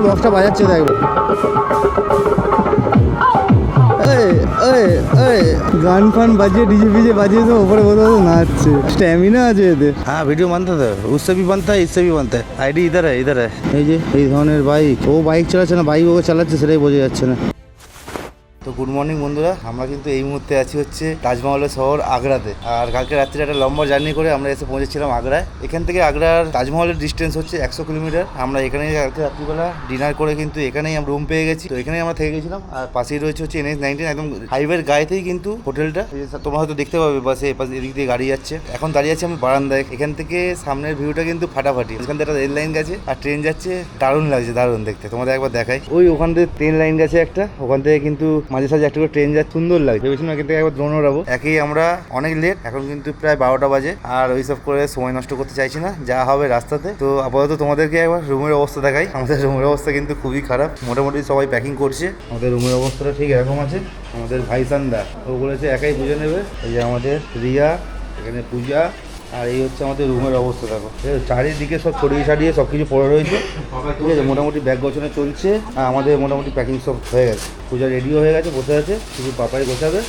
বক্সটা বাজাচ্ছে দেখবে, গান ফান বাজিয়ে ডিজে ফিজে বাজিয়ে তো ওপরে বসে বসে নাচছে, স্ট্যামিনা আছে এদের। হ্যাঁ ভিডিও বানতে তো उससे भी बनता है इससे भी बनता है, आईडी इधर है इधर है। এই যে এই ধরনের বাইক, ও বাইক চালাচ্ছে না, বাইক ওকে চালাচ্ছে সেটাই বোঝা যাচ্ছে না। তো গুড মর্নিং বন্ধুরা, আমরা কিন্তু এই মুহূর্তে আছি হচ্ছে তাজমহলের শহর আগ্রাতে। আর কালকে রাত্রে একটা লম্বা জার্নি করে আমরা এসে পৌঁছেছিলাম আগ্রায়। এখান থেকে আগ্রার তাজমহলের ডিস্টেন্স হচ্ছে 100 কিলোমিটার। আমরা এখানেই কালকে রাত্রিবেলা ডিনার করে কিন্তু এখানেই আমরা রুম পেয়ে গেছি, তো এখানেই আমরা থেকে গেছিলাম। আর পাশেই রয়েছে হচ্ছে NH-19, একদম হাইওয়ের গায়েতেই কিন্তু হোটেলটা। তোমরা হয়তো দেখতে পাবে বাসে এপাশে এদিক দিয়ে গাড়ি যাচ্ছে। এখন দাঁড়িয়ে আছি আমি বারান্দায়, এখান থেকে সামনের ভিউটা কিন্তু ফাটাফাটি। এখান থেকে একটা রেল লাইন গেছে আর ট্রেন যাচ্ছে, দারুণ লাগছে, দারুণ দেখতে। তোমাদের একবার দেখাই, ওই ওখান থেকে ট্রেন লাইন গেছে একটা, ওখান থেকে কিন্তু মাঝে সাঝে একটা করে ট্রেন যাচ্ছে, সুন্দর লাগছে। ভেবেছিলাম এখান থেকে একবার ড্রোন ওড়াবো। একই আমরা অনেক লেট, এখন কিন্তু প্রায় 12টা বাজে। আর ওইসব করে সময় নষ্ট করতে চাইছি না, যা হবে রাস্তাতে। তো আপাতত তোমাদেরকে একবার রুমের অবস্থা দেখাই। আমাদের রুমের অবস্থা কিন্তু খুবই খারাপ, মোটামুটি সবাই প্যাকিং করছে। আমাদের রুমের অবস্থাটা ঠিক এরকম আছে। আমাদের ভাইসান্দা ও বলেছে একাই বুঝে নেবে। এই যে আমাদের রিয়া, এখানে পূজা, আর এই হচ্ছে আমাদের রুমের অবস্থা। দেখো চারিদিকে সব ছড়িয়ে ছাড়িয়ে সব কিছু পড়ে রয়েছে, ঠিক আছে। মোটামুটি ব্যাগ গোছানো চলছে, আর আমাদের মোটামুটি প্যাকিং সব হয়ে গেছে। পূজা রেডিও হয়ে গেছে, বসে আছে, শুধু পাপাই গোছাবে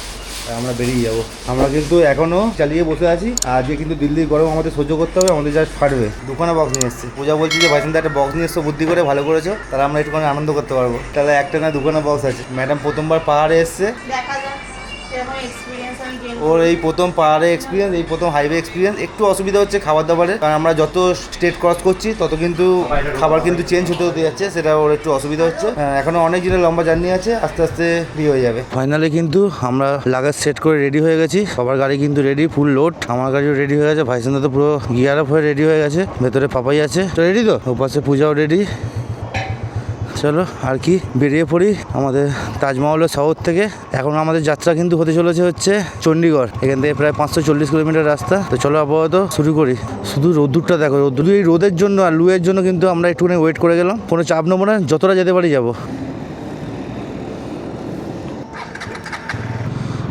আর আমরা বেরিয়ে যাবো। আমরা কিন্তু এখনও চালিয়ে বসে আছি। আজকে কিন্তু দিল্লির গরম আমাদের সহ্য করতে হবে, আমাদের জাস্ট ফাটবে। দুখানা বক্স নিয়ে এসছে। পূজা বলছি যে ভাইসান্দা একটা বক্স নিয়ে এসছো, বুদ্ধি করে ভালো করেছো, তাহলে আমরা একটুখানি আনন্দ করতে পারবো। তাহলে একটা না দুখানা বক্স আছে। ম্যাডাম প্রথমবার পাহাড়ে এসছে, ওর এই প্রথম পাহাড়ে এক্সপিরিয়েন্স, এই প্রথম হাইওয়ে এক্সপিরিয়েন্স। একটু অসুবিধা হচ্ছে খাবার দাবারের, কারণ আমরা যত স্টেট ক্রস করছি তত কিন্তু খাবার কিন্তু চেঞ্জ হতে হতে যাচ্ছে, সেটা ওর একটু অসুবিধা হচ্ছে। এখনো অনেক দিনের লম্বা জার্নি আছে, আস্তে আস্তে ফ্রি হয়ে যাবে। ফাইনালি কিন্তু আমরা লাগেজ সেট করে রেডি হয়ে গেছি। সবার গাড়ি কিন্তু রেডি, ফুল লোড। আমার গাড়িও রেডি হয়ে গেছে, ভাইসান্দা তো পুরো গিয়ার আপ হয়ে রেডি হয়ে গেছে। ভেতরে পাপাই আছে, তো রেডি তো, ওপাশে পূজাও রেডি। চলো আর কি, বেরিয়ে পড়ি আমাদের তাজমহলের শহর থেকে। এখন আমাদের যাত্রা কিন্তু হতে চলেছে হচ্ছে চণ্ডীগড়। এখান থেকে প্রায় 540 কিলোমিটার রাস্তা। তো চলো আপাতত শুরু করি। শুধু রোদ্দুরটা দেখো, রোদ্দুর এই রোদের জন্য আর লুয়ের জন্য কিন্তু আমরা একটুখানি ওয়েট করে গেলাম। কোনো চাপ নেবো না, যতটা যেতে পারি যাবো।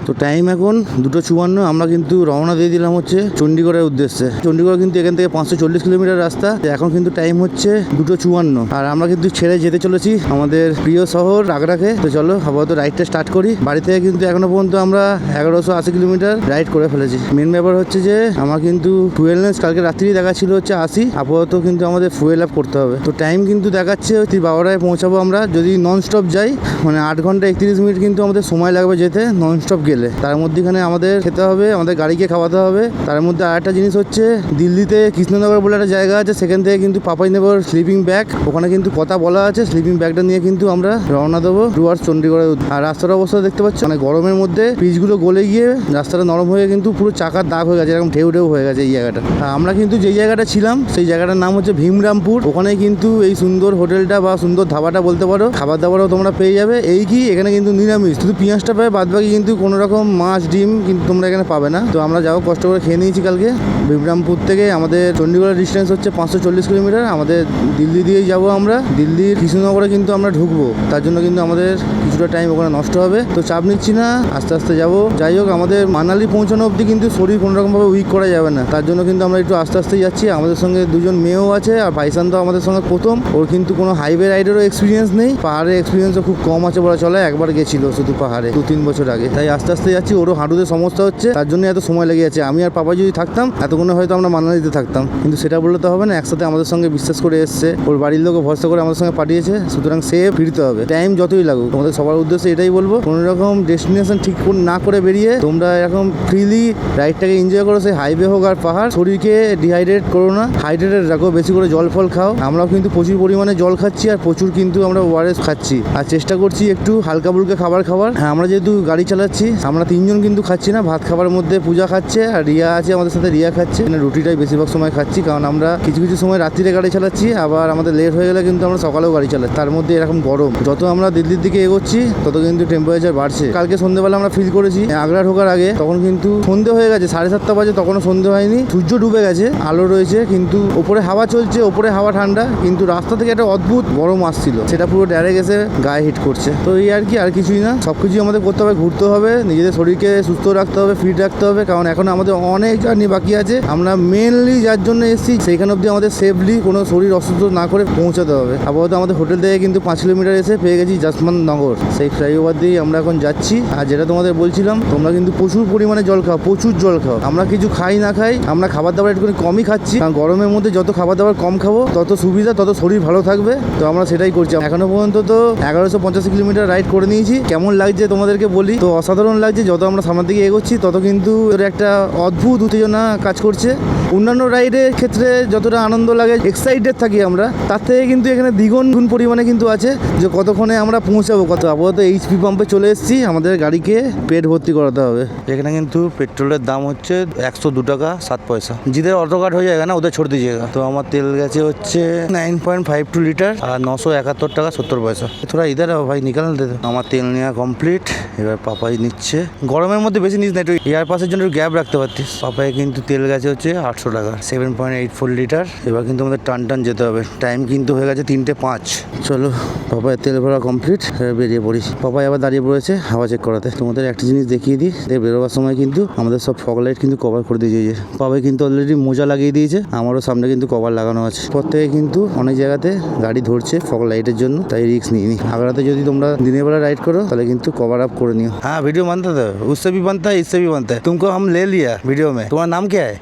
তো টাইম এখন 2:54। আমরা কিন্তু রওনা দিয়ে দিলাম হচ্ছে চণ্ডীগড়ের উদ্দেশ্যে। চণ্ডীগড় কিন্তু এখান থেকে 540 কিলোমিটার রাস্তা। এখন কিন্তু টাইম হচ্ছে 2:54, আর আমরা কিন্তু ছেড়ে যেতে চলেছি আমাদের প্রিয় শহর আগ্রাকে। তো চলো আপাতত রাইডটা স্টার্ট করি। বাড়ি থেকে কিন্তু এখনো পর্যন্ত আমরা 1180 কিলোমিটার রাইড করে ফেলেছি। মেন ব্যাপার হচ্ছে যে আমার কিন্তু ফুয়েলনেস কালকে রাত্রি দেখাচ্ছিল হচ্ছে 80, আপাতত কিন্তু আমাদের ফুয়েল আপ করতে হবে। তো টাইম কিন্তু দেখাচ্ছে 12টায় পৌঁছাবো আমরা, যদি নন স্টপ যাই। মানে 8 ঘন্টা 31 মিনিট কিন্তু আমাদের সময় লাগবে যেতে নন স্টপ গেলে। তার মধ্যেখানে আমাদের খেতে হবে, আমাদের গাড়িকে খাওয়াতে হবে। তার মধ্যে আর একটা জিনিস হচ্ছে, দিল্লিতে কৃষ্ণনগর বলে একটা জায়গা আছে, সেখান থেকে কিন্তু পাপাই নেব স্লিপিং ব্যাগ। ওখানে কিন্তু কথা বলা আছে, স্লিপিং ব্যাগটা নিয়ে কিন্তু আমরা রওনা দেবো টুয়ার্ডস চণ্ডীগড়ের। আর রাস্তার অবস্থা দেখতে পাচ্ছি, মানে গরমের মধ্যে পিচগুলো গলে গিয়ে রাস্তাটা নরম হয়ে কিন্তু পুরো চাকার দাগ হয়ে গেছে, এরকম ঢেউ ঢেউ হয়ে গেছে এই জায়গাটা। আমরা কিন্তু যেই জায়গাটা ছিলাম সেই জায়গাটার নাম হচ্ছে ভীমরামপুর। ওখানে কিন্তু এই সুন্দর হোটেলটা বা সুন্দর ধাবাটা বলতে পারো, খাবার দাবারও তোমরা পেয়ে যাবে। এই কি এখানে কিন্তু নিরামিষ, শুধু পেঁয়াজটা পাবে, বাদ বাকি কিন্তু কোনো রকম মাছ ডিম কিন্তু তোমরা এখানে পাবে না। তো আমরা যাও কষ্ট করে খেয়ে নিয়েছি কালকে। ভীমরামপুর থেকে আমাদের চণ্ডীগড়ের ডিস্টেন্স হচ্ছে 540 কিলোমিটার। আমাদের দিল্লি দিয়েই যাবো আমরা। দিল্লির কৃষ্ণনগরে কিন্তু আমরা ঢুকবো, তার জন্য কিন্তু আমাদের কিছুটা টাইম ওখানে নষ্ট হবে। তো চাপ নিচ্ছি না, আস্তে আস্তে যাবো। যাই হোক, আমাদের মানালি পৌঁছানো অবধি কিন্তু শরীর কোনোরকমভাবে উইক করা যাবে না, তার জন্য কিন্তু আমরা একটু আস্তে আস্তে যাচ্ছি। আমাদের সঙ্গে দুজন মেয়েও আছে, আর ভাইসান্দা আমাদের সঙ্গে প্রথম। ওর কিন্তু কোনো হাইওয়ে রাইডেরও এক্সপিরিয়েন্স নেই, পাহাড়ের এক্সপিরিয়েন্সও খুব কম আছে বলা চলে। একবার গেছিল শুধু পাহাড়ে 2-3 বছর আগে। তাই আস্তে আস্তে যাচ্ছি। ওরও হাঁটুতে সমস্যা হচ্ছে, তার জন্য এত সময় লেগে যাচ্ছে। আমি আর পাপা যদি থাকতাম এতক্ষণে হয়তো আমরা মানালিতে থাকতাম, কিন্তু সেটা বললে তো হবে না। একসাথে আমাদের সঙ্গে বিশ্বাস করে এসছে, ওর বাড়ির লোকও ভরসা করে আমাদের সঙ্গে পাঠিয়েছে, সুতরাং সে ফিরতে হবে, টাইম যতই লাগুক। তোমাদের সবার উদ্দেশ্যে এটাই বলবো, কোনো রকম ডেস্টিনেশন ঠিক না করে বেরিয়ে তোমরা এরকম ফ্রিলি রাইডটাকে এনজয় করো। সেই হাইওয়ে হোক আর পাহাড়, শরীরকে ডিহাইড্রেট করো না, হাইড্রেটেড রাখো, বেশি করে জল ফল খাও। আমরাও কিন্তু প্রচুর পরিমাণে জল খাচ্ছি, আর প্রচুর কিন্তু আমরা ওআরএস খাচ্ছি, আর চেষ্টা করছি একটু হালকা ফুলকা খাবার খাবার। হ্যাঁ, আমরা যেহেতু গাড়ি চালাচ্ছি, আমরা 3 জন কিন্তু খাচ্ছি না। ভাত খাবার মধ্যে পূজা খাচ্ছে, আর রিয়া আছে আমাদের সাথে, রিয়া খাচ্ছে। রুটিটাই বেশিরভাগ সময় খাচ্ছি, কারণ আমরা কিছু কিছু সময় রাত্রিরে গাড়ি চালাচ্ছি, আবার আমাদের লেট হয়ে গেলে কিন্তু আমরা সকালেও গাড়ি চালাচ্ছি। তার মধ্যে এরকম গরম, যত আমরা দিল্লির দিকে এগোচ্ছি তত কিন্তু টেম্পারেচার বাড়ছে। কালকে সন্ধ্যেবেলা আমরা ফিল করেছি আগ্রা ঢোকার আগে, তখন কিন্তু সন্ধে হয়ে গেছে, 7:30 বাজে, তখনও সন্ধে হয়নি, সূর্য ডুবে গেছে, আলো রয়েছে, কিন্তু ওপরে হাওয়া চলছে, ওপরে হাওয়া ঠান্ডা, কিন্তু রাস্তা থেকে একটা অদ্ভুত গরম আসছিল, সেটা পুরো ডাইরেক্ট এসে গায়ে হিট করছে। তো এই আর কি, আর কিছুই না। সবকিছু আমাদের করতে হবে, ঘুরতে হবে, নিজের নিজেদের শরীরকে সুস্থ রাখতে হবে, ফিট রাখতে হবে, কারণ এখন আমাদের অনেক জার্নি বাকি আছে। আমরা মেনলি যার জন্য এসেছি সেইখানে অবধি আমাদের সেফলি কোনো শরীর অসুস্থ না করে পৌঁছাতে হবে। আপাতত আমাদের হোটেল থেকে কিন্তু 5 কিলোমিটার এসে পেয়ে গেছি জাসমান নগর। সেই ফ্লাইওভার দিয়েই আমরা এখন যাচ্ছি। আর যেটা তোমাদের বলছিলাম, তোমরা কিন্তু প্রচুর পরিমাণে জল খাও, প্রচুর জল খাও। আমরা কিছু খাই না খাই, আমরা খাবার দাবার একটু কমই খাচ্ছি, কারণ গরমের মধ্যে যত খাবার দাবার কম খাবো তত সুবিধা, তত শরীর ভালো থাকবে। তো আমরা সেটাই করছি। এখনো পর্যন্ত তো 1185 কিলোমিটার রাইড করে নিয়েছি। কেমন লাগছে তোমাদেরকে বলি তো, অসাধারণ লাগছে। যত আমরা সামনের দিকে এগোচ্ছি তত কিন্তু এর একটা অদ্ভুত উত্তেজনা কাজ করছে। অন্যান্য রাইডের ক্ষেত্রে যতটা আনন্দ লাগে, এক্সাইটেড থাকি আমরা, তার থেকে কিন্তু এখানে দ্বিগুণ পরিমাণে কিন্তু আছে যে কতক্ষণে আমরা পৌঁছাবো। কত আপাতত এইচপি পাম্পে চলে এসেছি, আমাদের গাড়িকে পেট ভর্তি করাতে হবে। এখানে কিন্তু পেট্রোলের দাম হচ্ছে 102 টাকা 7 পয়সা। जिधर ऑटो कार्ड हो जाएगा ना उधर छोड़ दीजिएगा। तो আমার তেল গেছে হচ্ছে 9.52 লিটার আর 971 টাকা 70 পয়সা। थोड़ा इधर आओ भाई, निकाल दे दो। আমার তেল নেওয়া কমপ্লিট। এবার পাপাই নিচ্ছে। গরমের মধ্যে বেশি নিস না, একটু এয়ার পাসের জন্য গ্যাপ রাখতে পারতিস। পাপাই কিন্তু তেল গেছে হচ্ছে 800 টাকা 7.84 লিটার। এবার কিন্তু আমাদের টান যেতে হবে। টাইম কিন্তু হয়ে গেছে 3:05। চলো পাপাই তেল ভরা কমপ্লিট, বেরিয়ে পড়ি। পাপাই আবার দাঁড়িয়ে পড়েছে হাওয়া চেক করাতে। তোমাদের একটা জিনিস দেখিয়ে দিই, বেরোবার সময় কিন্তু আমাদের সব ফগ লাইট কিন্তু কভার করে দিয়েছে। পাপাই কিন্তু অলরেডি মোজা লাগিয়ে দিয়েছে, আমারও সামনে কিন্তু কভার লাগানো আছে। প্রত্যেকে কিন্তু অনেক জায়গাতে গাড়ি ধরছে ফগ লাইটের জন্য, তাই রিস্ক নিইনি। আগ্রাতে যদি তোমরা দিনের বেলা রাইড করো তাহলে কিন্তু কভার আপ করে নিও। হ্যাঁ वीडियो बनता था, उससे भी बनता है, इससे भी बनता है। तुमको हम ले लिया वीडियो में। तुम्हारा नाम क्या है?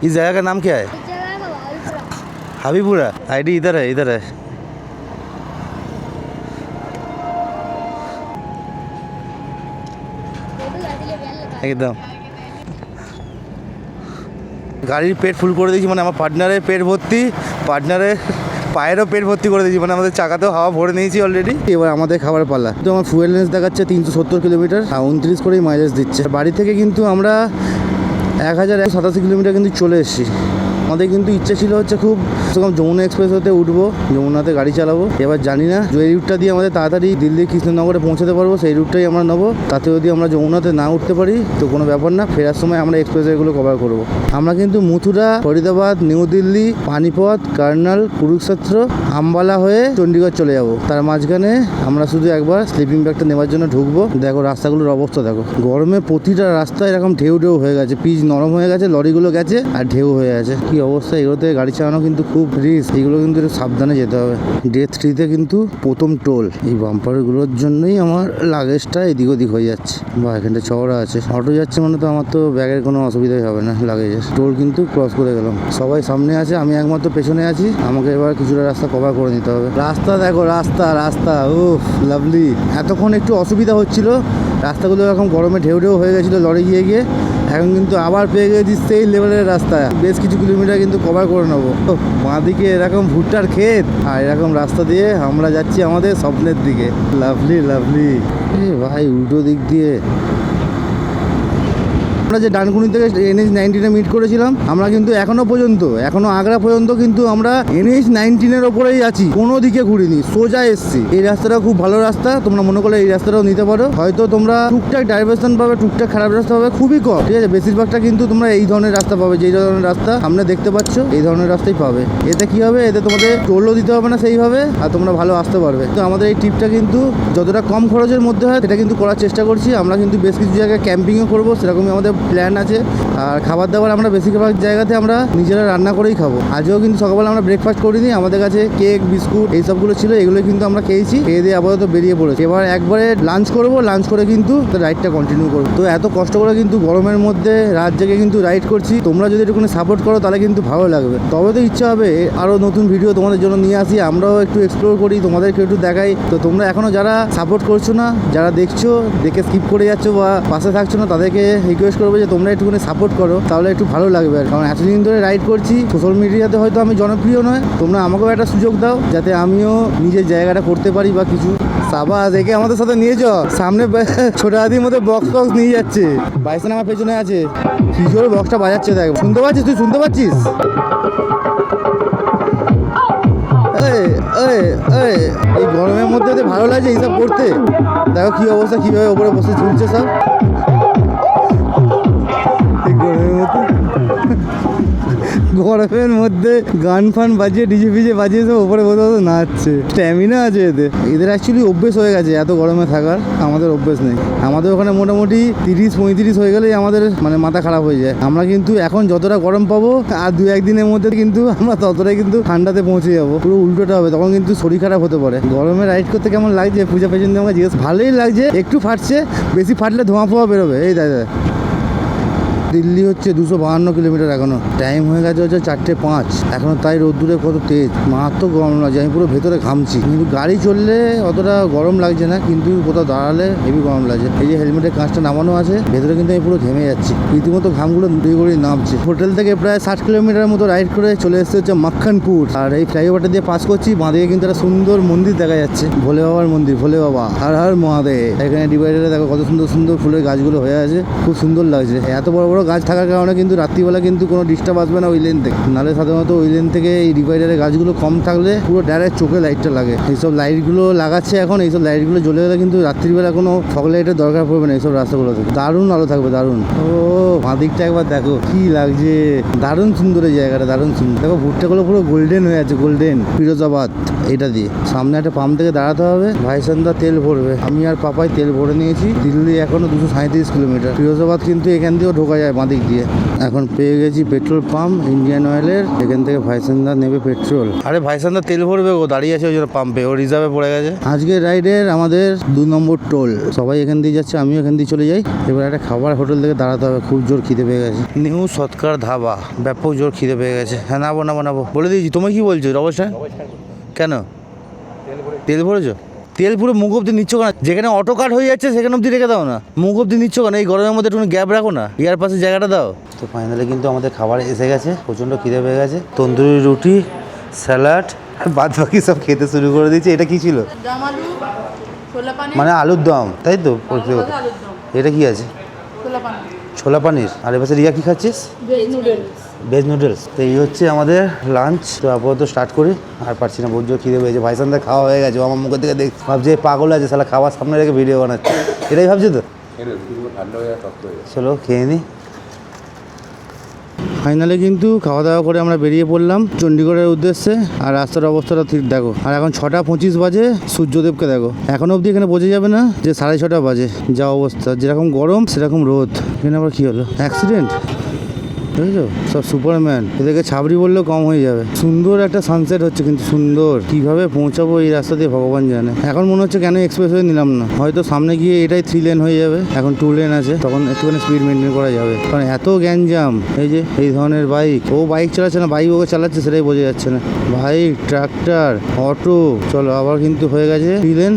इस जगह का नाम क्या है? हबीबपुरा। आईडी इधर है, इधर है। একদম গাড়ির পেট ফুল করে দিয়েছি, মানে আমার পার্টনারের পেট ভর্তি, পার্টনারের পায়েরও পেট ভর্তি করে দিয়েছি, মানে আমাদের চাকাতেও হাওয়া ভরে নিয়েছি অলরেডি। এবার আমাদের খাবার পালা। তো আমার ফুয়েল রেঞ্জ দেখাচ্ছে 370 কিলোমিটার আর 29 করেই মাইলেজ দিচ্ছে। বাড়ি থেকে কিন্তু আমরা 1187 কিলোমিটার কিন্তু চলে এসেছি। আমাদের কিন্তু ইচ্ছে ছিল হচ্ছে খুব যমুনা এক্সপ্রেস হতে উঠবো, যমুনাতে গাড়ি চালাবো। এবার জানি না যে এই রুটটা দিয়ে আমাদের তাড়াতাড়ি দিল্লি কৃষ্ণনগরে পৌঁছাতে পারবো, সেই রুটটাই আমরা নেবো। তাতে যদি আমরা যমুনাতে না উঠতে পারি তো কোনো ব্যাপার না, ফেরার সময় আমরা এক্সপ্রেসওয়েগুলো কভার করবো। আমরা কিন্তু মথুরা, ফরিদাবাদ, নিউ দিল্লি, পানিপথ, কার্নাল, কুরুক্ষেত্র, আম্বালা হয়ে চণ্ডীগড় চলে যাব। তার মাঝখানে আমরা শুধু একবার স্লিপিং ব্যাগটা নেওয়ার জন্য ঢুকবো। দেখো রাস্তাগুলোর অবস্থা দেখো, গরমে প্রতিটা রাস্তা এরকম ঢেউ হয়ে গেছে, পিচ নরম হয়ে গেছে, লরিগুলো গেছে আর ঢেউ হয়ে আছে। কি অবস্থা! এগুলোতে গাড়ি চালানো কিন্তু খুব রিস্ক, এগুলো কিন্তু একটু সাবধানে যেতে হবে। ডে 3-তে কিন্তু প্রথম টোল, এই বাম্পারগুলোর জন্যই আমার লাগেজটা এদিক ওদিক হয়ে যাচ্ছে। বা এখানটা চওড়া আছে, অটো যাচ্ছে মানে তো আমার তো ব্যাগের কোনো অসুবিধাই হবে না। লাগেজের টোল কিন্তু ক্রস করে গেলাম, সবাই সামনে আছে, আমি একমাত্র পেছনে আছি। আমাকে এবার কিছুটা রাস্তা কভার করে নিতে হবে। রাস্তা দেখো, রাস্তা উফ লাভলি। এতক্ষণ একটু অসুবিধা হচ্ছিল, রাস্তাগুলো এরকম গরমে ঢেউ হয়ে গেছিলো লরি গিয়ে। এখন কিন্তু আবার পেয়ে গেছি সেই লেভেলের রাস্তা, বেশ কিছু কিলোমিটার কিন্তু কভার করে নেবো। বাঁ দিকে এরকম ভুট্টার ক্ষেত আর এরকম রাস্তা দিয়ে আমরা যাচ্ছি আমাদের স্বপ্নের দিকে। লাভলি ভাই, উল্টো দিক দিয়ে আমরা যে ডানকুনি থেকে NH-19 মিট করেছিলাম, আমরা কিন্তু এখনো আগ্রা পর্যন্ত কিন্তু আমরা NH-19 ওপরেই আছি, কোনো দিকে ঘুরিনি, সোজা এসছি। এই রাস্তাটা খুব ভালো রাস্তা, তোমরা মনে করলে এই রাস্তাটাও নিতে পারো। হয়তো তোমরা টুকটাক ডাইভারশন পাবে, টুকটাক খারাপ রাস্তা পাবে, খুবই কম, ঠিক আছে। বেশিরভাগটা কিন্তু তোমরা এই ধরনের রাস্তা পাবে, যেই ধরনের রাস্তা সামনে দেখতে পাচ্ছ এই ধরনের রাস্তাই পাবে। এতে কি হবে, এতে তোমাদের টোলও দিতে হবে না সেইভাবে, আর তোমরা ভালো আসতে পারবে। তো আমাদের এই ট্রিপটা কিন্তু যতটা কম খরচের মধ্যে হয় সেটা কিন্তু করার চেষ্টা করছি। আমরা কিন্তু বেশ কিছু জায়গায় ক্যাম্পিংও করবো, সেরকমই আমাদের প্ল্যান আছে। আর খাবার দাবার আমরা বেশিরভাগ জায়গাতে আমরা নিজেরা রান্না করেই খাবো। আজও কিন্তু সকালবেলা আমরা ব্রেকফাস্ট করিনি, আমাদের কাছে কেক, বিস্কুট এই সবগুলো ছিল, এগুলো কিন্তু আমরা খেয়েছি। খেয়ে দিয়ে আপাতত বেরিয়ে পড়েছি। এবার একবারে লাঞ্চ করবো, লাঞ্চ করে কিন্তু রাইডটা কন্টিনিউ করবো। তো এত কষ্ট করে কিন্তু গরমের মধ্যে রাত জেগে কিন্তু রাইড করছি, তোমরা যদি একটুখানি সাপোর্ট করো তাহলে কিন্তু ভালো লাগবে। তবে তো ইচ্ছা হবে আরও নতুন ভিডিও তোমাদের জন্য নিয়ে আসি, আমরাও একটু এক্সপ্লোর করি, তোমাদেরকে একটু দেখাই। তো তোমরা এখনও যারা সাপোর্ট করছো না, যারা দেখছো দেখে স্কিপ করে যাচ্ছো বা পাশে থাকছো না, তাদেরকে রিকোয়েস্ট করবো যে তোমরা একটুখানি সাপোর্ট করো, তাহলে একটু ভালো লাগবে। আর কারণ এতদিন ধরে রাইড করছি, সোশ্যাল মিডিয়াতে হয়তো আমি জনপ্রিয় নয়, তোমরা আমাকেও একটা সুযোগ দাও যাতে আমিও নিজের জায়গাটা করতে পারি বা কিছু। সাবাস, একে আমাদের সাথে নিয়েছ, সামনে ছোট হাতির মধ্যে বক্স নিয়ে যাচ্ছে। বাইসন আমার পেছনে আছে, কি জোরে বক্সটা বাজাচ্ছে দেখ, শুনতে পাচ্ছিস? তুই শুনতে পাচ্ছিস? এই গরমের মধ্যে ভালো লাগছে এইসব করতে। দেখো কি অবস্থা, কিভাবে ওপরে বসে ঝুলছে সব। গরমের মধ্যে গান ফান বাজিয়ে ডিজে ফিজে বাজিয়ে সব ওপরে বসে বসে নাচছে। স্ট্যামিনা আছে এদের অ্যাকচুয়ালি অভ্যেস হয়ে গেছে এত গরমে থাকার, আমাদের অভ্যেস নেই। আমাদের ওখানে মোটামুটি 30-35 হয়ে গেলেই আমাদের মানে মাথা খারাপ হয়ে যায়। আমরা কিন্তু এখন যতটা গরম পাবো আর 2-1 দিনের মধ্যে কিন্তু আমরা ততটাই কিন্তু ঠান্ডাতে পৌঁছে যাবো। পুরো উল্টোটা হবে, তখন কিন্তু শরীর খারাপ হতে পারে। গরমে রাইড করতে কেমন লাগছে পূজা পেছন দিয়ে আমাকে জিজ্ঞেস, ভালোই লাগছে, একটু ফাটছে, বেশি ফাটলে ধোঁয়া ফোয়া বেরোবে। এই দাদা দিল্লি হচ্ছে 252 কিলোমিটার, এখনো টাইম হয়ে গেছে হচ্ছে 4:05 এখনো, তাই রোদ্দুরে কত তেজ, মারাত্মক গরম লাগছে। আমি পুরো ভেতরে ঘামছি, কিন্তু গাড়ি চললে অতটা গরম লাগছে না, কিন্তু কোথাও দাঁড়ালে হেভি গরম লাগছে। এই যে হেলমেটের কাঁচটা নামানো আছে, ভেতরে কিন্তু আমি পুরো ঘেমে যাচ্ছি, রীতিমতো ঘামগুলো দুই করে নামছে। হোটেল থেকে প্রায় 60 কিলোমিটার মতো রাইড করে চলে এসেছে হচ্ছে মাখনপুর। আর এই ফ্লাইওভারটা দিয়ে পাস করছি, বাঁদিকে কিন্তু একটা সুন্দর মন্দির দেখা যাচ্ছে, ভোলে বাবার মন্দির, ভোলে বাবা হর হর মহাদেব। এখানে ডিভাইডারে দেখো কত সুন্দর সুন্দর ফুলের গাছগুলো হয়ে আছে, খুব সুন্দর লাগছে। এত বড় বড় গাছ থাকার কারণে কিন্তু রাত্রিবেলা কিন্তু কোনো ডিস্টার্ব আসবে না ওই লেন থেকে। নাহলে সাধারণত ওই লেন থেকে এই ডিভাইডারে গাছগুলো কম থাকলে পুরো ডাইরেক্ট চোখে লাইটটা লাগে। এইসব লাইটগুলো লাগাচ্ছে এখন, এইসব লাইটগুলো জ্বলে গেলে কিন্তু রাত্রিবেলা কোনো ফগ লাইটের দরকার পড়বে না এইসব রাস্তাগুলোতে। দারুণ আলো থাকবে, দারুণ। ও বাঁদিকটা একবার দেখো কি লাগছে, দারুণ সুন্দর এই জায়গাটা, দারুণ সুন্দর। দেখো ভুট্টাগুলো পুরো গোল্ডেন হয়ে আছে, গোল্ডেন। ফিরোজাবাদ এটা দিয়ে সামনে একটা পাম্প থেকে দাঁড়াতে হবে, ভাইসান্দা তেল ভরবে। আমি আর পাপাই তেল ভরে নিয়েছি। দিল্লি এখনো 237 কিলোমিটার। ফিরোজাবাদ কিন্তু এখান দিয়েও ঢোকা যায় বাঁদিক দিয়ে। এখন পেয়ে গেছি পেট্রোল পাম্প ইন্ডিয়ান অয়েলের, এখান থেকে ভাইসান্দা নেবে পেট্রোল। আরে ভাইসান্দা তেল ভরবে, ও দাঁড়িয়ে আছে ওই জন্য পাম্পে, ও রিজার্ভে পড়ে গেছে। আজকের রাইডের আমাদের 2 নম্বর টোল। সবাই এখান দিয়ে যাচ্ছে, আমিও এখান দিয়ে চলে যাই। এবার একটা খাবার হোটেল থেকে দাঁড়াতে হবে, খুব জোর খিদে পেয়ে গেছে। নিউ সৎকার ধাবা, ব্যাপক জোর খিদে পেয়ে গেছে। হ্যাঁ নাবো বলে দিয়েছি। তুমি কি বলছো অবশ্যই? কেন তেল ভরেছো? তেল পুরো মুখ অব্দি নিচ্ছ কেন? যেখানে অটো কাট হয়ে যাচ্ছে সেখানে অব্দি রেখে দাও না, মুখ অব্দি নিচ্ছ কেন? এই গরমের মধ্যে একটু গ্যাপ রাখো না, ইয়ার পাশে জায়গাটা দাও। তো ফাইনালি কিন্তু আমাদের খাবার এসে গেছে, প্রচণ্ড খিদে পেয়ে গেছে। তন্দুরি রুটি, স্যালাড আর বাদ বাকি সব খেতে শুরু করে দিয়েছে। এটা কি ছিল? মানে আলুর দম, তাই তো? এটা কি আছে? ছোলা পানির। আর এবার রিয়া কি খাচ্ছিস? Veg noodles. তো এই হচ্ছে আমাদের লাঞ্চ। তো আপাতত স্টার্ট করি, আর পারছি না, বহুত জোর খিদে পেয়েছে। ভাইসানদা খাওয়া হয়ে গেছে, আমার মুখের দিকে দেখ, ভাবছে পাগল আছে সালা, খাওয়ার সামনে রেখে ভিডিও বানাচ্ছে, এটাই ভাবছি তো। চলো খেয়ে নিই। ফাইনালি কিন্তু খাওয়া দাওয়া করে আমরা বেরিয়ে পড়লাম চণ্ডীগড়ের উদ্দেশ্যে। আর রাস্তার অবস্থাটা ঠিক দেখো, আর এখন 6:25 বাজে। সূর্যদেবকে দেখো, এখন অবধি এখানে বোঝা যাবে না যে 6:30 বাজে। যা অবস্থা, যেরকম গরম সেরকম রোদ। এখানে আবার কী হলো? অ্যাক্সিডেন্ট, বুঝেছো? সব সুপারম্যান, এদেরকে ছাবড়ি বললেও কম হয়ে যাবে। সুন্দর একটা সানসেট হচ্ছে, কিন্তু সুন্দর। কিভাবে পৌঁছাবো এই রাস্তা দিয়ে ভগবান জানে। এখন মনে হচ্ছে কেন এক্সপ্রেসওয়ে নিলাম না, হয়তো সামনে গিয়ে এটাই 3 লেন হয়ে যাবে, এখন 2 লেন আছে, তখন একটুখানি স্পিড মেনটেন করা যাবে। কারণ এত গ্যাঞ্জাম, এই যে এই ধরনের বাইক, ও বাইক চালাচ্ছে না, বাইক ওকে চালাচ্ছে, সেটাই বোঝা যাচ্ছে না। বাইক, ট্রাক্টর, অটো, চলো আবার কিন্তু হয়ে গেছে 3 লেন।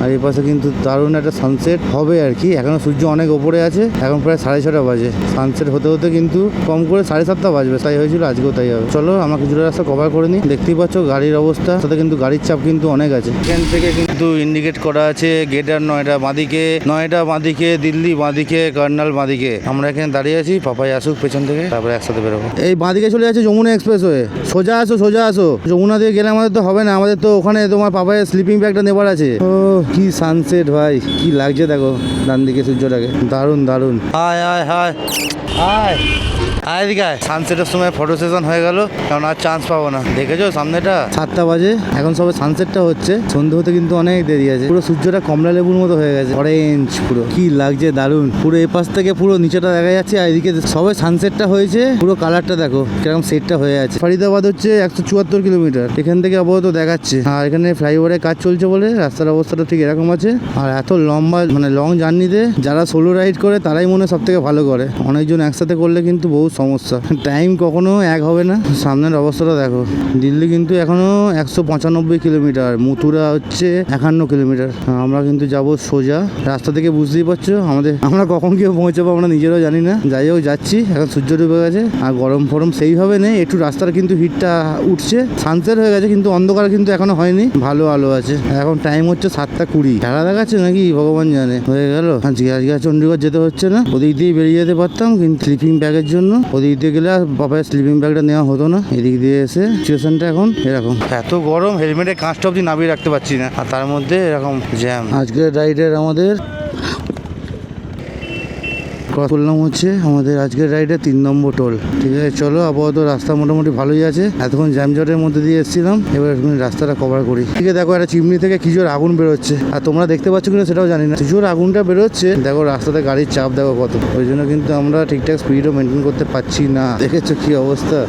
আর এই পাশে কিন্তু দারুণ একটা সানসেট হবে আর কি। এখনো সূর্য অনেক ওপরে আছে, এখন প্রায় 6:30 বাজে। সানসেট হতে হতে কিন্তু কম করে 7:30 বাজবে, তাই হয়েছিল, আজকেও তাই হবে। চলো আমরা কিছুটা রাস্তা কভার করে নিই। দেখতেই পাচ্ছ গাড়ির অবস্থা, সাথে কিন্তু গাড়ির চাপ কিন্তু অনেক আছে। এখান থেকে কিন্তু ইন্ডিকেট করা আছে গেটার নয়ডা বাঁদিকে, নয়ডা বাঁদিকে, দিল্লি বাঁদিকে, কার্নাল বাঁদিকে। আমরা এখানে দাঁড়িয়ে আছি, পাপাই আসুক পেছন থেকে, তারপরে একসাথে বেরোবো। এই বাঁদিকে চলে যাচ্ছে যমুনা এক্সপ্রেসওয়ে। সোজা আসো, সোজা আসো। যমুনা দিয়ে গেলে আমাদের তো হবে না, আমাদের তো ওখানে তোমার পাপায়ের স্লিপিং ব্যাগটা নেবার আছে। ও কি সানসেট ভাই, কি লাগছে দেখো ডান দিকে সূর্যটাকে, দারুণ দারুণ। হায় হায় হায় হায় আয় দিকে আয়। সানসেটের সময় ফটো সেশন হয়ে গেল, কারণ আর চান্স পাবো না। দেখেছো সামনেটা 7টা বাজে, এখন সবে সানসেটটা হচ্ছে। সন্ধ্যে হতে কিন্তু অনেক দেরি আছে। পুরো সূর্যটা কমলা লেবুর মতো হয়ে গেছে, অরেঞ্জ পুরো। কি লাগছে দারুণ। পুরো এপাশ থেকে পুরো নিচেটা দেখা যাচ্ছে, আর এদিকে সবে সানসেটটা হয়েছে। পুরো কালারটা দেখো কিরকম সেটটা হয়ে আছে। ফরিদাবাদ হচ্ছে 174 কিলোমিটার, এখান থেকে আপাতত দেখাচ্ছে। আর এখানে ফ্লাইওভারের কাজ চলছে বলে রাস্তার অবস্থাটা ঠিক এরকম আছে। আর এত লম্বা মানে লং জার্নিতে যারা সোলো রাইড করে তারাই মনে সব থেকে ভালো করে। অনেকজন একসাথে করলে কিন্তু বহু সমস্যা, টাইম কখনো এক হবে না। সামনের অবস্থাটা দেখো, দিল্লি কিন্তু এখনো 195 কিলোমিটার, মথুরা হচ্ছে 51 কিলোমিটার। আমরা কিন্তু যাব সোজা। রাস্তা থেকে বুঝতেই পারছো আমরা কখন গিয়ে পৌঁছাবো আমরা নিজেরাও জানি না। যাই হোক যাচ্ছি, এখন সূর্য ডুবে গেছে, আর গরম ফরম সেইভাবে নেই। একটু রাস্তার কিন্তু হিটটা উঠছে, সানসেট হয়ে গেছে, কিন্তু অন্ধকার কিন্তু এখনো হয়নি, ভালো আলো আছে। এখন টাইম হচ্ছে 7:20। খেলা দেখাচ্ছে নাকি ভগবান জানে। হয়ে গেল আজকে চণ্ডীগড় যেতে হচ্ছে না, ওদিক দিয়ে বেরিয়ে যেতে পারতাম, কিন্তু স্লিপিং ব্যাগের জন্য ওদিক দিয়ে গেলে আর বাবার স্লিপিং ব্যাগটা নেওয়া হতো না। এদিক দিয়ে এসে সিচুয়েশনটা এখন এরকম। এত গরম, হেলমেটের কাঁচটা অব্দি নামিয়ে রাখতে পারছি না, আর তার মধ্যে এরকম জ্যাম। আজকের রাইডের আমাদের ক্রস করলাম হচ্ছে আমাদের আজকের রাইডের 3 নম্বর টোল। ঠিক আছে, চলো আপাতত রাস্তা মোটামুটি ভালোই আছে। এতক্ষণ জ্যামজটের মধ্যে দিয়ে এসেছিলাম, এবার রাস্তাটা কভার করি। ঠিক আছে, দেখো একটা চিমনি থেকে কি জোর আগুন বেরোচ্ছে, আর তোমরা দেখতে পাচ্ছ কিনা সেটাও জানি না। কি জোর আগুনটা বেরোচ্ছে, দেখো রাস্তাতে গাড়ির চাপ দেখো কত। ওই জন্য কিন্তু আমরা ঠিকঠাক স্পিডও মেনটেন করতে পারছি না। দেখেছো কি অবস্থা,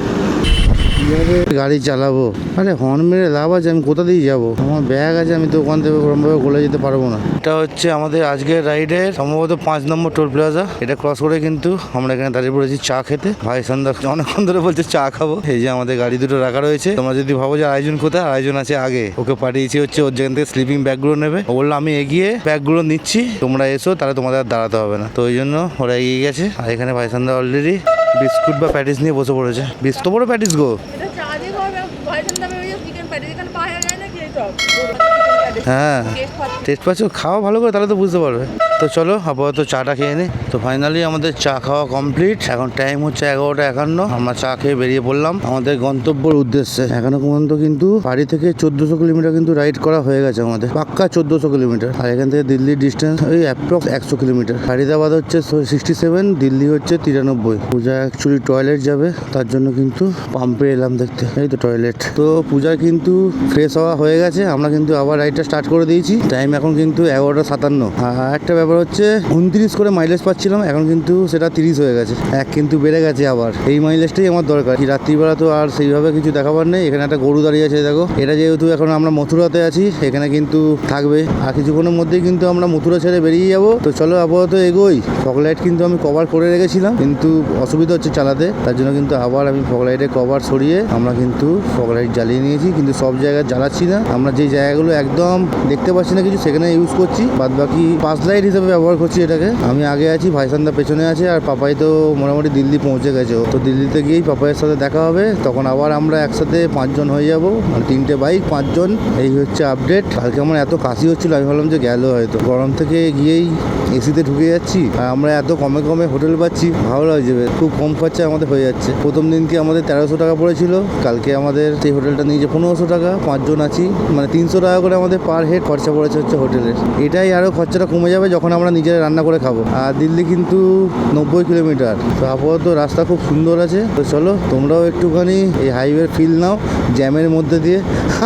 কিভাবে গাড়ি চালাবো। আরে হর্ন মেরে লাভ আছে, আমি কোথা দিয়ে যাবো? আমার ব্যাগ আছে, আমি তো ওখান থেকে ওরমভাবে গলে যেতে পারবো না। এটা হচ্ছে আমাদের আজকের রাইডের সম্ভবত 5 নম্বর টোল প্লাজা। এটা ক্রস করে কিন্তু আমরা এখানে দাঁড়িয়ে পড়েছি চা খেতে। ভাই সন্ধ্যা অনেকক্ষণ ধরে বলছে চা খাবো। এই যে আমাদের গাড়ি দুটো রাখা রয়েছে। তোমরা যদি ভাবো যে আয়োজন কোথায়, আয়োজন আছে আগে। ওকে পাঠিয়েছি হচ্ছে ওর যেখান থেকে স্লিপিং ব্যাগগুলো নেবে। ও বললো আমি এগিয়ে ব্যাগগুলো নিচ্ছি, তোমরা এসো, তাহলে তোমাদের আর দাঁড়াতে হবে না। তো ওই জন্য ওরা এগিয়ে গেছে। আর এখানে ভাই সন্ধ্যা অলরেডি বিস্কুট বা প্যাটিস নিয়ে বসে পড়েছে। তো বড় প্যাটিস গো। হ্যাঁ, টেস্ট পাচ্ছ, খাওয়া ভালো করে, তাহলে তো বুঝতে পারবে। তো চলো আপাতত চাটা খেয়ে নি। তো ফাইনালি আমাদের চা খাওয়া কমপ্লিট। এখন টাইম হচ্ছে 11:51। আমরা চা খেয়ে বেরিয়ে পড়লাম আমাদের গন্তব্যের উদ্দেশ্যে। এখনো পর্যন্ত কিন্তু বাড়ি থেকে 1400 কিলোমিটার কিন্তু রাইড করা হয়ে গেছে আমাদের, পাক্কা 1400 কিলোমিটার। আর এখান থেকে দিল্লির ডিস্টেন্স ওই অ্যাপ্রক্স 100 কিলোমিটার। ফারিদাবাদ হচ্ছে 67, দিল্লি হচ্ছে 93। পূজা অ্যাকচুয়ালি টয়লেট যাবে, তার জন্য কিন্তু পাম্পে এলাম দেখতে। এই তো টয়লেট। তো পূজা কিন্তু ফ্রেশ হওয়া হয়ে গেছে, আমরা কিন্তু আবার রাইডটা স্টার্ট করে দিয়েছি। টাইম এখন কিন্তু 11:57। আর একটা ব্যাপার হচ্ছে 29 করে মাইলেজ পাচ্ছিলাম, এখন কিন্তু সেটা 30 হয়ে গেছে। কিন্তু বেড়ে গেছে আবার। এই মাইলেজটাই আমার দরকার। কি রাত্রিবেলা তো আর সেইভাবে কিছু দেখাবার নেই। এখানে একটা গরু দাঁড়িয়ে আছে দেখো। এটা যেহেতু এখন আমরা মথুরাতে আছি, এখানে কিন্তু থাকবে। আর কিছুক্ষণের মধ্যেই কিন্তু আমরা মথুরা ছেড়ে বেরিয়ে যাব। তো চলো আপাতত এগোই। ফগলাইট কিন্তু আমি কভার করে রেখেছিলাম, কিন্তু অসুবিধা হচ্ছে চালাতে, তার জন্য কিন্তু আবার আমি ফগলাইটের কভার সরিয়ে আমরা কিন্তু ফগলাইট জ্বালিয়ে নিয়েছি। কিন্তু সব জায়গায় জ্বালাচ্ছি না, আমরা যে জায়গাগুলো একদম দেখতে পাচ্ছি না কিছু, সেখানে ইউজ করছি। বাদ বাকি পাস লাইট হিসেবে ব্যবহার করছি এটাকে। আমি আগে আছি, ভাইসান্দা পেছনে আছে, আর পাপাই তো মোটামুটি দিল্লি পৌঁছে গেছে। তো দিল্লিতে গিয়েই পাপাইয়ের সাথে দেখা হবে, তখন আবার আমরা একসাথে 5 জন হয়ে যাব। মানে 3টে বাইক, 5 জন। এই হচ্ছে আপডেট। কালকে আমার এত কাশি হচ্ছিল, আমি ভাবলাম যে গেল হয়তো। গরম থেকে গিয়েই এসিতে ঢুকে যাচ্ছি, আর আমরা এত কমে কমে হোটেল পাচ্ছি, ভালো লাগছে। খুব কম খরচা আমাদের হয়ে যাচ্ছে। প্রথম দিনকে আমাদের 1300 টাকা পড়েছিল, কালকে আমাদের সেই হোটেলটা নিয়েছে 1500 টাকা। 5 জন আছি, মানে 300 টাকা করে আমাদের পার হেড খরচা পড়েছে হচ্ছে হোটেলের। এটাই আরও খরচাটা কমে যাবে যখন আমরা নিজেরা রান্না করে খাবো। আর দিল্লি কিন্তু 90 কিলোমিটার। তো আপাতত রাস্তা খুব সুন্দর আছে। তো চলো তোমরাও একটুখানি এই হাইওয়ের ফিল নাও, জ্যামের মধ্যে দিয়ে।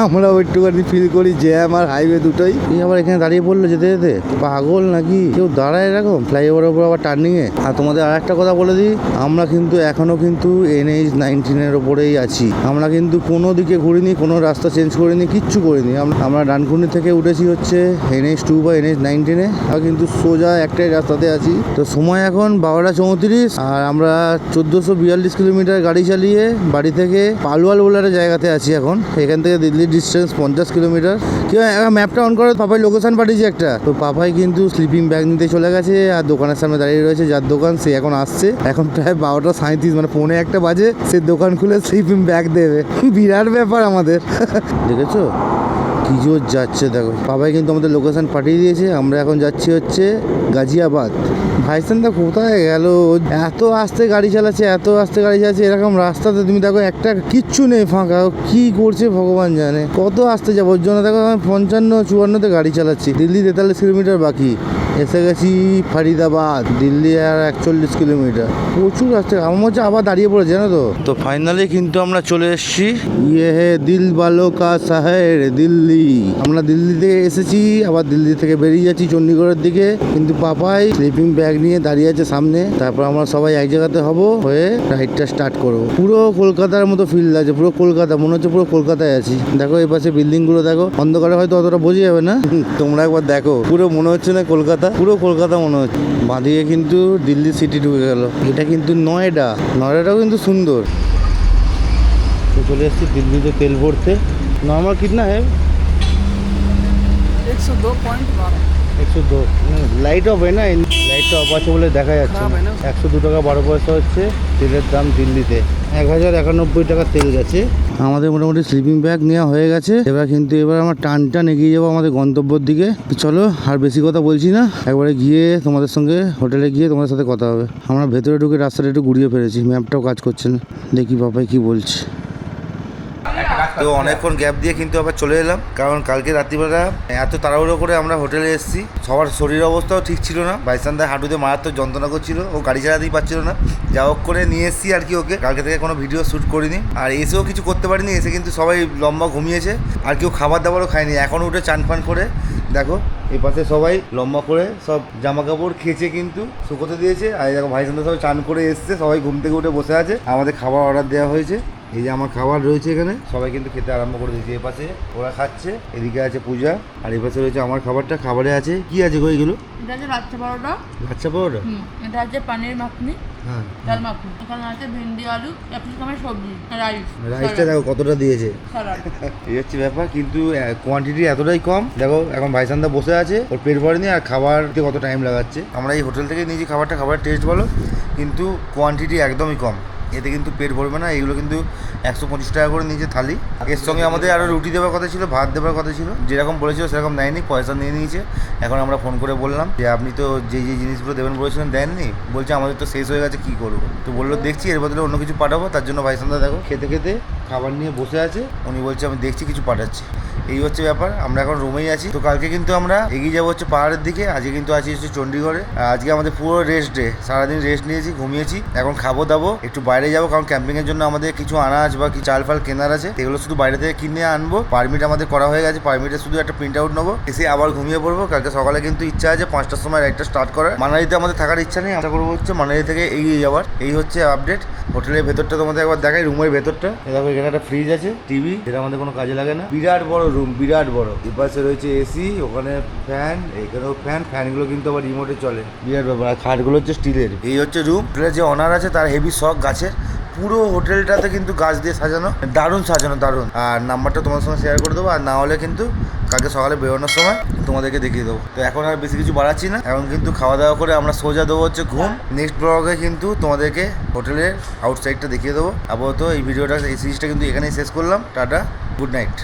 আমরাও একটুখানি ফিল করি জ্যাম আর হাইওয়ে দুটোই। এই আবার এখানে দাঁড়িয়ে পড়লো যেতে যেতে, পাগল নাকি কেউ দাঁড়ায় এরকম ফ্লাইওভারের উপর আবার টার্নিংয়ে। আর তোমাদের আর একটা কথা বলে দিই, আমরা কিন্তু এখনও কিন্তু NH-19 ওপরেই আছি। আমরা কিন্তু কোনো দিকে ঘুরিনি, কোনো রাস্তা চেঞ্জ করিনি, কিচ্ছু করিনি। আমরা ডানকুনি থেকে উঠেছি হচ্ছে NH-2 বা NH-19 আর কিন্তু সোজা একটাই রাস্তাতে আছি। তো সময় এখন 12:34, আর আমরা 1442 কিলোমিটার গাড়ি চালিয়ে বাড়ি থেকে পালওয়াল বলে একটা জায়গাতে আছি এখন। এখান থেকে দিল্লির ডিস্টেন্স 50 কিলোমিটার। কেউ ম্যাপটা অন করে, পাপাই লোকেশন পাঠিয়েছে একটা। তো পাপাই কিন্তু স্লিপিং ব্যাগ নিতে চলে গেছে, আর দোকানের সামনে দাঁড়িয়ে রয়েছে যার দোকান, সে এখন আসছে। এখন প্রায় 12:37, মানে 1:45 বাজে। সে দোকান খুলে স্লিপিং ব্যাগ দেবে। বিরাট ব্যাপার আমাদের। দেখেছো কি জোর যাচ্ছে দেখো। বাবাই কিন্তু আমাদের লোকেশন পাঠিয়ে দিয়েছে। আমরা এখন যাচ্ছি হচ্ছে গাজিয়াবাদ। ভাইসান্দা কোথায় গেল? এত আস্তে গাড়ি চালাচ্ছে, এত আস্তে গাড়ি চালাচ্ছে। এরকম রাস্তাতে তুমি দেখো একটা কিচ্ছু নেই, ফাঁকা। কি করছে ভগবান জানে। কত আস্তে যাবো, ওর জন্য দেখো আমি 55-54 গাড়ি চালাচ্ছি। দিল্লি 43 কিলোমিটার বাকি। এসে গেছি ফারিদাবাদ। দিল্লি আর 41 কিলোমিটার। প্রচুর আসতে, আমার মধ্যে আবার দাঁড়িয়ে পড়েছে জানো তো। তো ফাইনালি কিন্তু আমরা চলে এসেছি। ইয়ে হে দিল বালো কা শহর দিল্লি। আমরা দিল্লি থেকে এসেছি, আবার দিল্লি থেকে বেরিয়ে যাচ্ছি চণ্ডীগড়ের দিকে। কিন্তু পাপাই স্লিপিং ব্যাগ নিয়ে দাঁড়িয়ে আছে সামনে। তারপর আমরা সবাই এক জায়গাতে হব, হয়ে রাইডটা স্টার্ট করবো। পুরো কলকাতার মতো ফিল আছে, পুরো কলকাতা মনে হচ্ছে পুরো কলকাতায় আছি। দেখো এই পাশে বিল্ডিং গুলো দেখো, অন্ধকারে হয়তো অতটা বোঝা যাবে না, তোমরা একবার দেখো। পুরো মনে হচ্ছে না কলকাতা, পুরো কলকাতা মনে হচ্ছে। বাঁদিকে কিন্তু দিল্লি সিটি ঢুকে গেল। এটা কিন্তু নয়ডা। নয়ডাটাও কিন্তু সুন্দর। তো চলে এসেছি দিল্লিতে তেল ভরতে। নর্মাল কিतना है? 102.12 102। লাইট অফ হয় না, লাইটটা অফ আছে বলে দেখা যাচ্ছে না। 102 টাকা 12 পয়সা হচ্ছে তেলের দাম দিল্লিতে। 1091 টাকা তেল গেছে। আমাদের মোটামুটি স্লিপিং ব্যাগ নেওয়া হয়ে গেছে। এবার আমরা টান এগিয়ে যাবো আমাদের গন্তব্যের দিকে। চলো আর বেশি কথা বলছি না, একবারে গিয়ে তোমাদের সঙ্গে হোটেলে গিয়ে তোমাদের সাথে কথা হবে। আমরা ভেতরে ঢুকে রাস্তাটা একটু ঘুরিয়ে ফেলেছি, ম্যাপটাও কাজ করছে না। দেখি বাবাই কি বলছে। তো অনেকক্ষণ গ্যাপ দিয়ে কিন্তু আবার চলে এলাম, কারণ কালকে রাত্রিবেলা এত তাড়াহুড়ো করে আমরা হোটেলে এসেছি। সবার শরীরের অবস্থাও ঠিক ছিল না। বাইসানদার হাঁটুতে মারাত্মক যন্ত্রণা করছিল, ও গাড়ি চালাতেই পারছিল না। যা হোক করে নিয়ে এসেছি আর কি ওকে। কালকে থেকে কোনো ভিডিও শ্যুট করিনি, আর এসেও কিছু করতে পারিনি। এসে কিন্তু সবাই লম্বা ঘুমিয়েছে, আর কেউ খাবার দাবারও খায়নি। এখন উঠে চান ফান করে দেখো এই পাশে সবাই লম্বা করে সব জামা কাপড় খেয়েছে, কিন্তু শুকোতে দিয়েছে। আর দেখো ভাইসানদা সবাই চান করে এসছে, সবাই ঘুম থেকে উঠে বসে আছে। আমাদের খাবার অর্ডার দেওয়া হয়েছে, এই যে আমার খাবার রয়েছে এখানে, সবাই কিন্তু খেতে আরম্ভ করে দিয়েছে। এপাশে ওরা খাচ্ছে, এদিকে আছে পূজা, আর এপাশে রয়েছে আমার খাবারটা। খাবারে আছে কি আছে গো এগুলো? এটা আছে লাচ্ছা পরোটা। লাচ্ছা পরোটা? এটা আছে পানির মাখনি, হ্যাঁ ডাল মাখনি। এখানে আছে ভেন্ডি আলু, ক্যাপসিকামের সবজি, রাইস। রাইসটা দেখো কতটা দিয়েছে, সালাড। এই হচ্ছে ব্যাপার। কিন্তু কোয়ান্টিটি এতটাই কম। দেখো এখন ভাইসান্দা বসে আছে, ওর পেট ভরেনি, আর খাবার দিতে কত টাইম লাগাচ্ছে। আমরা এই হোটেল থেকে নিয়েছি খাবারটা, খাবারের টেস্ট ভালো, কিন্তু কোয়ান্টিটি একদমই কম। এতে কিন্তু পেট ভরবে না। এইগুলো কিন্তু 125 টাকা করে নিয়েছে থালি। এর সঙ্গে আমাদের আরও রুটি দেওয়ার কথা ছিল, ভাত দেওয়ার কথা ছিল, যেরকম বলেছিল সেরকম দেয়নি, পয়সা নিয়ে নিয়েছে। এখন আমরা ফোন করে বললাম যে আপনি তো যে জিনিসগুলো দেবেন বলেছিলেন দেননি। বলছে আমাদের তো শেষ হয়ে গেছে, কী করবো। তো বললো দেখছি এর বদলে অন্য কিছু পাঠাবো। তার জন্য ভাইসান্দা দেখো খেতে খেতে খাবার নিয়ে বসে আছে। উনি বলছে আমি দেখছি কিছু পাঠাচ্ছি। এই হচ্ছে ব্যাপার। আমরা এখন রুমেই আছি। তো কালকে কিন্তু আমরা এগিয়ে যাবো হচ্ছে পাহাড়ের দিকে। আজকে কিন্তু আছি হচ্ছে চণ্ডীগড়ে। আর আজকে আমাদের পুরো রেস্ট ডে, সারাদিন রেস্ট নিয়েছি, ঘুমিয়েছি। এখন খাবো দাবো, একটু বাইরে যাবো, কারণ ক্যাম্পিংয়ের জন্য আমাদের কিছু আনাজ বা কি চাল ফাল কেনার আছে, এগুলো শুধু বাইরে থেকে কিনে আনবো। পারমিট আমাদের করা হয়ে গেছে, পারমিটে শুধু একটা প্রিন্ট আউট নেবো, এসে আবার ঘুমিয়ে পড়বো। কালকে সকালে কিন্তু ইচ্ছা আছে 5টার সময় রাইডটা স্টার্ট করার। মানালিতে আমাদের থাকার ইচ্ছা নেই, আশা করবো হচ্ছে মানালি থেকে এগিয়ে যাওয়ার। এই হচ্ছে আপডেট। হোটেলের ভেতরটা তোমাদের একবার দেখাই, রুমের ভেতরটা। দেখো এখানে একটা ফ্রিজ আছে, টিভি, যেটা আমাদের কোনো কাজে লাগে না। বিরাট বড় রুম, বিরাট বড়। এপাশে রয়েছে এসি, ওখানে ফ্যান, এখানেও ফ্যান। ফ্যানগুলো কিন্তু আবার রিমোটে চলে, বিরাট ব্যাপার। আর খাটগুলো হচ্ছে স্টিলের। এই হচ্ছে রুম। হোটেলের যে অনার আছে তার হেভি শখ গাছের। পুরো হোটেলটাতে কিন্তু গাছ দিয়ে সাজানো, দারুণ সাজানো, দারুণ। আর নাম্বারটা তোমার সঙ্গে শেয়ার করে দেবো, আর না হলে কিন্তু কালকে সকালে বেরোনোর সময় তোমাদেরকে দেখিয়ে দেবো। তো এখন আর বেশি কিছু বাড়াচ্ছি না, এখন কিন্তু খাওয়া দাওয়া করে আমরা সোজা দেবো হচ্ছে ঘুম। নেক্সট ব্লগে কিন্তু তোমাদেরকে হোটেলের আউটসাইডটা দেখিয়ে দেবো। আপাতত এই ভিডিওটা, এই সিরিজটা কিন্তু এখানেই শেষ করলাম। Tata, good night.